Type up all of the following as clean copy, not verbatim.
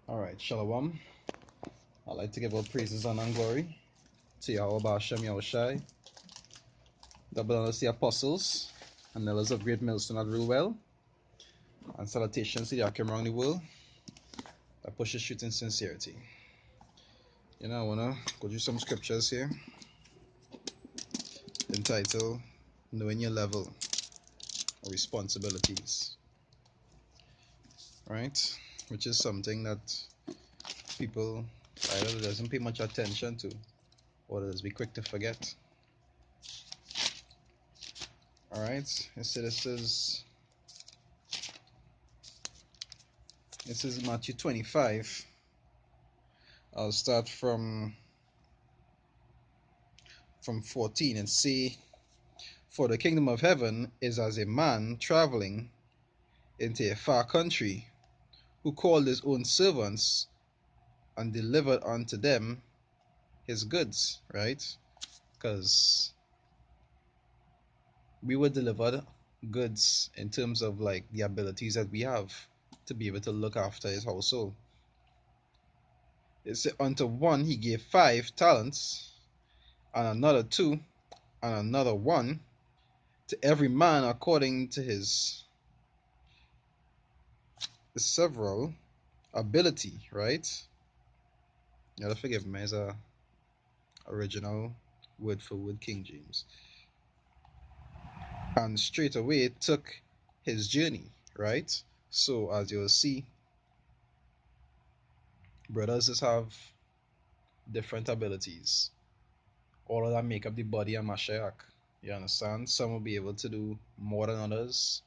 All right, Shalom. I'd like to give all praises, honor, and glory to Yahweh Hashem Yahushai, the blood of the apostles, and elders of great millstone that rule well, and salutations to the Akim around the world that pushes truth in sincerity. I want to go through some scriptures here entitled Knowing Your Level of Responsibilities, right? Which is something that people either doesn't pay much attention to or does be quick to forget. All right, so this is Matthew 25. I'll start from 14 and say, "For the kingdom of heaven is as a man traveling into a far country, who called his own servants and delivered unto them his goods," right? Because we were delivered goods in terms of like the abilities that we have to be able to look after his household. It said, "Unto one he gave 5 talents, and another 2, and another 1, to every man according to his several ability," right? You gotta forgive me, it's a original word for word King James. "And straightway took his journey," right? So as you'll see, brothers just have different abilities. All of that make up the body of Mashiach. You understand? Some will be able to do more than others.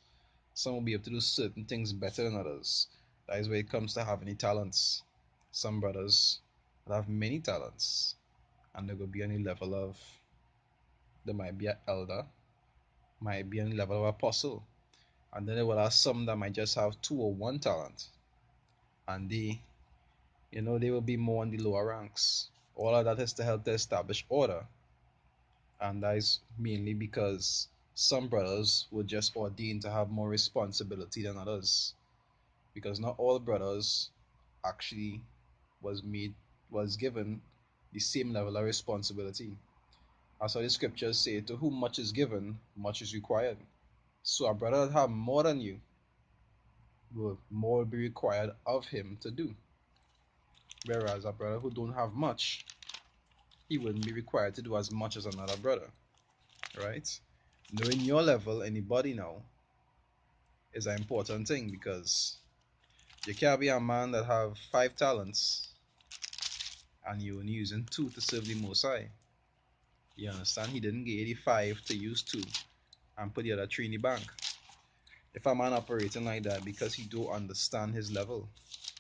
Some will be able to do certain things better than others. That is where it comes to having the talents. Some brothers will have many talents, and they will be on the level of, they might be an elder, might be on the level of apostle, and then they will have some that might just have 2 or 1 talent, and they will be more in the lower ranks. All of that is to help to establish order, and that is mainly because some brothers were just ordained to have more responsibility than others, because not all brothers actually was given the same level of responsibility. As how the scriptures say, "To whom much is given, much is required." So a brother that have more than you, will more be required of him to do. Whereas a brother who don't have much, he wouldn't be required to do as much as another brother. Right? Knowing your level, anybody now, is an important thing, because you can't be a man that have 5 talents and you only using 2 to serve the Most High. You understand? He didn't get 85 to use 2 and put the other 3 in the bank. If a man operating like that because he don't understand his level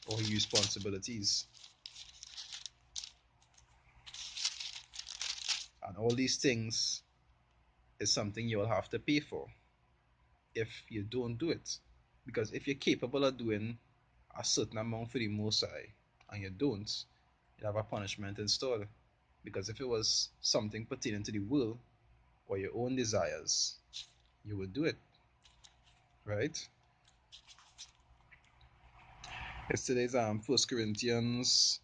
or his responsibilities, and all these things is something you'll have to pay for if you don't do it. Because if you're capable of doing a certain amount for the Most High and you don't, you have a punishment in store. Because if it was something pertaining to the world or your own desires, you would do it, right? Yesterday's 1 Corinthians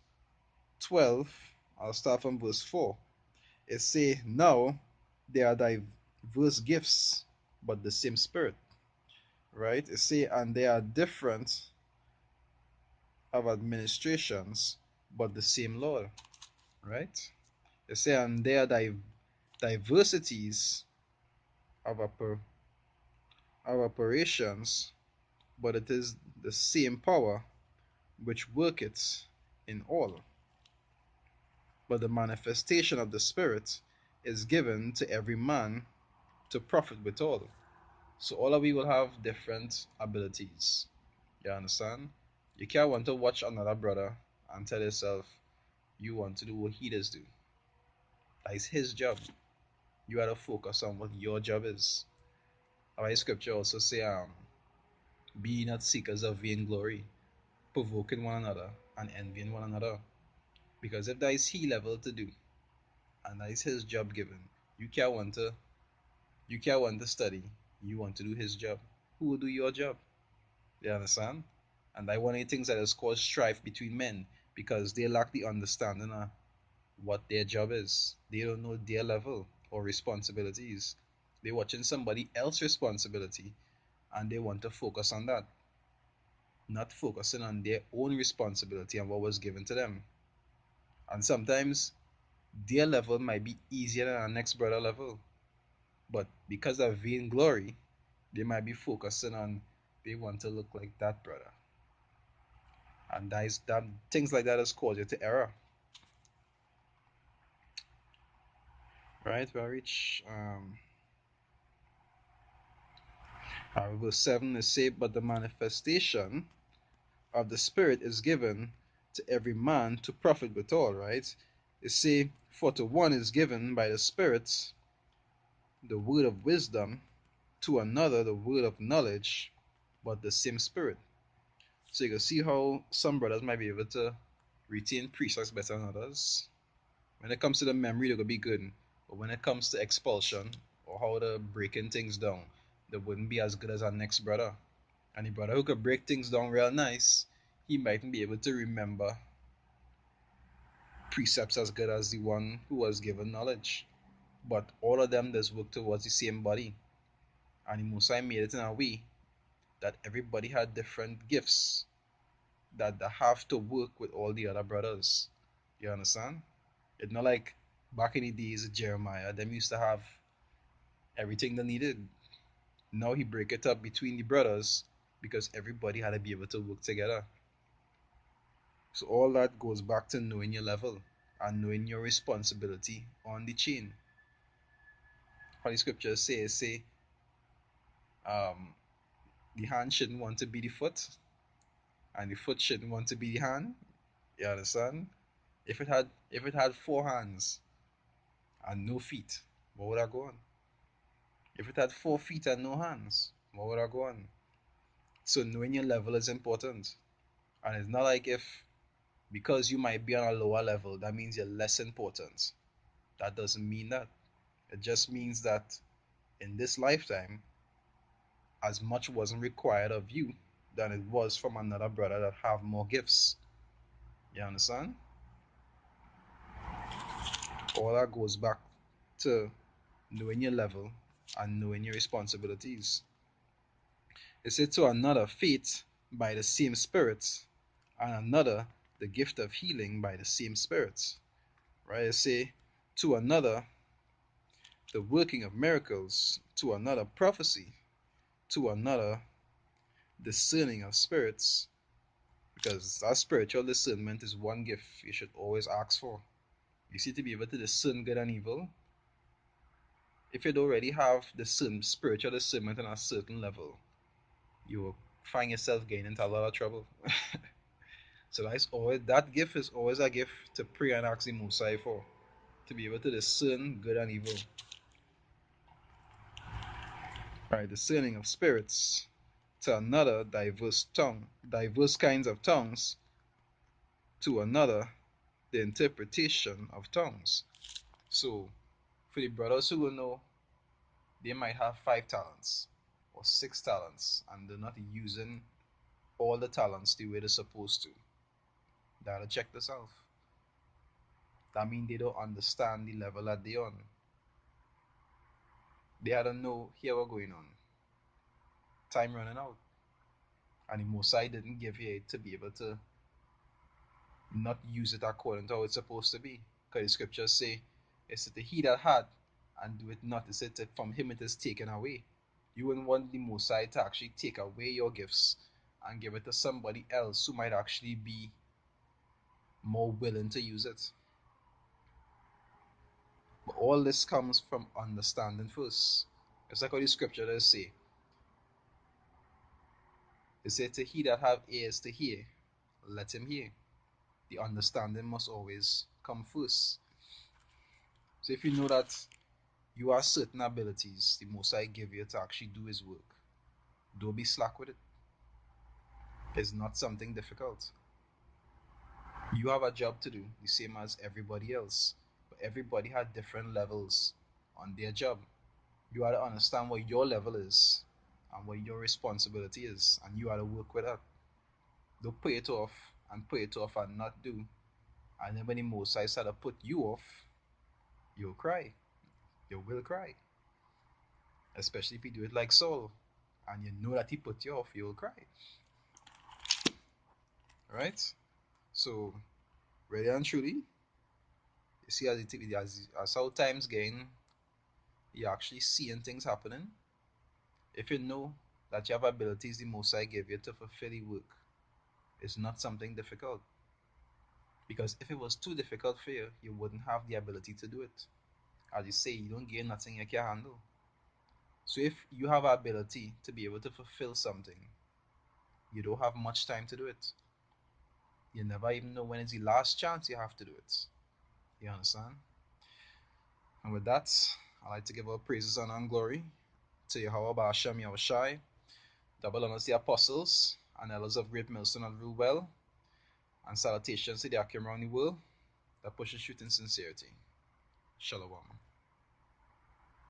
12. I'll start from verse 4. It say, "Now there are diverse gifts, but the same Spirit." Right? It say, "And there are different of administrations, but the same Lord." Right? It say, "And there are diversities of operations, but it is the same power which worketh in all. But the manifestation of the Spirit is given to every man to profit withal." So all of we will have different abilities. You understand? You can't want to watch another brother and tell yourself you want to do what he does do. That is his job. You gotta focus on what your job is. Our scripture also say, "Be not seekers of vainglory, provoking one another and envying one another." Because if that is he level to do, and that is his job given, you can't want to study. You want to do his job. Who will do your job? You understand? And that one of the things that has caused strife between men because they lack the understanding of what their job is. They don't know their level or responsibilities. They're watching somebody else's responsibility and they want to focus on that, not focusing on their own responsibility and what was given to them. And sometimes their level might be easier than our next brother level, but because of vainglory, they might be focusing on they want to look like that brother. And that things like that has caused you to error. Right? We reach verse 7 is say, but the manifestation of the Spirit is given to every man to profit withal, right? It say, for to one is given by the Spirit the word of wisdom, to another the word of knowledge, but the same Spirit. So you can see how some brothers might be able to retain precepts better than others. When it comes to the memory, they could be good. But when it comes to expulsion or how to breaking things down, they wouldn't be as good as our next brother. And the brother who could break things down real nice, he mightn't be able to remember precepts as good as the one who was given knowledge. But all of them does work towards the same body. And the Messiah made it in a way that everybody had different gifts that they have to work with all the other brothers. You understand? It's not like back in the days of Jeremiah, them used to have everything they needed. Now he break it up between the brothers because everybody had to be able to work together. So all that goes back to knowing your level and knowing your responsibility on the chain. How the scriptures say um, the hand shouldn't want to be the foot, and the foot shouldn't want to be the hand. You understand? If it had four hands and no feet, what would I go on? If it had 4 feet and no hands, what would I go on? So knowing your level is important. And it's not like if because you might be on a lower level, that means you're less important. That doesn't mean that. It just means that in this lifetime, as much wasn't required of you than it was from another brother that have more gifts. You understand? All that goes back to knowing your level and knowing your responsibilities. It said to another faith by the same Spirit, and another the gift of healing by the same Spirit. Right? It say to another the working of miracles, to another prophecy, to another discerning of spirits, because that spiritual discernment is one gift you should always ask for. You see, to be able to discern good and evil, if you already have spiritual discernment on a certain level, you will find yourself getting into a lot of trouble. So that's always that gift is always a gift to pray and ask the Most High for, to be able to discern good and evil. Right, discerning of spirits, to another diverse kinds of tongues, to another the interpretation of tongues. So for the brothers who will know, they might have 5 talents or 6 talents and they're not using all the talents the way they're supposed to. They gotta check themselves. That means they don't understand the level that they're on. They had to know here what going on. Time running out. And the Mosai didn't give you to be able to not use it according to how it's supposed to be. Because the scriptures say, it's that he that had and do it not, it's that from him it is taken away. You wouldn't want the Mosai to actually take away your gifts and give it to somebody else who might actually be more willing to use it. But all this comes from understanding first. It's like how the scripture does say. It said to he that have ears to hear, let him hear. The understanding must always come first. So if you know that you have certain abilities the Most High give you to actually do His work, don't be slack with it. It's not something difficult. You have a job to do, the same as everybody else. But everybody had different levels on their job. You have to understand what your level is and what your responsibility is, and you have to work with that. Don't put it off and put it off and not do. And then when the Most High start to put you off, you'll cry. You will cry. Especially if you do it like Saul and you know that he put you off, you'll cry. Right? So, really and truly, you see as how time's getting, you're actually seeing things happening. If you know that you have abilities the Most High gave you to fulfill the work, it's not something difficult. Because if it was too difficult for you, you wouldn't have the ability to do it. As you say, you don't gain nothing you can handle. So if you have ability to be able to fulfill something, you don't have much time to do it. You never even know when is the last chance you have to do it. You understand? And with that, I'd like to give our praises honor and glory to Yahweh Ba'ashem Yahushai, double honors the apostles and elders of Great Millstone and Rule Well, and salutations to the Akim around the world that pushes truth in sincerity. Shalom.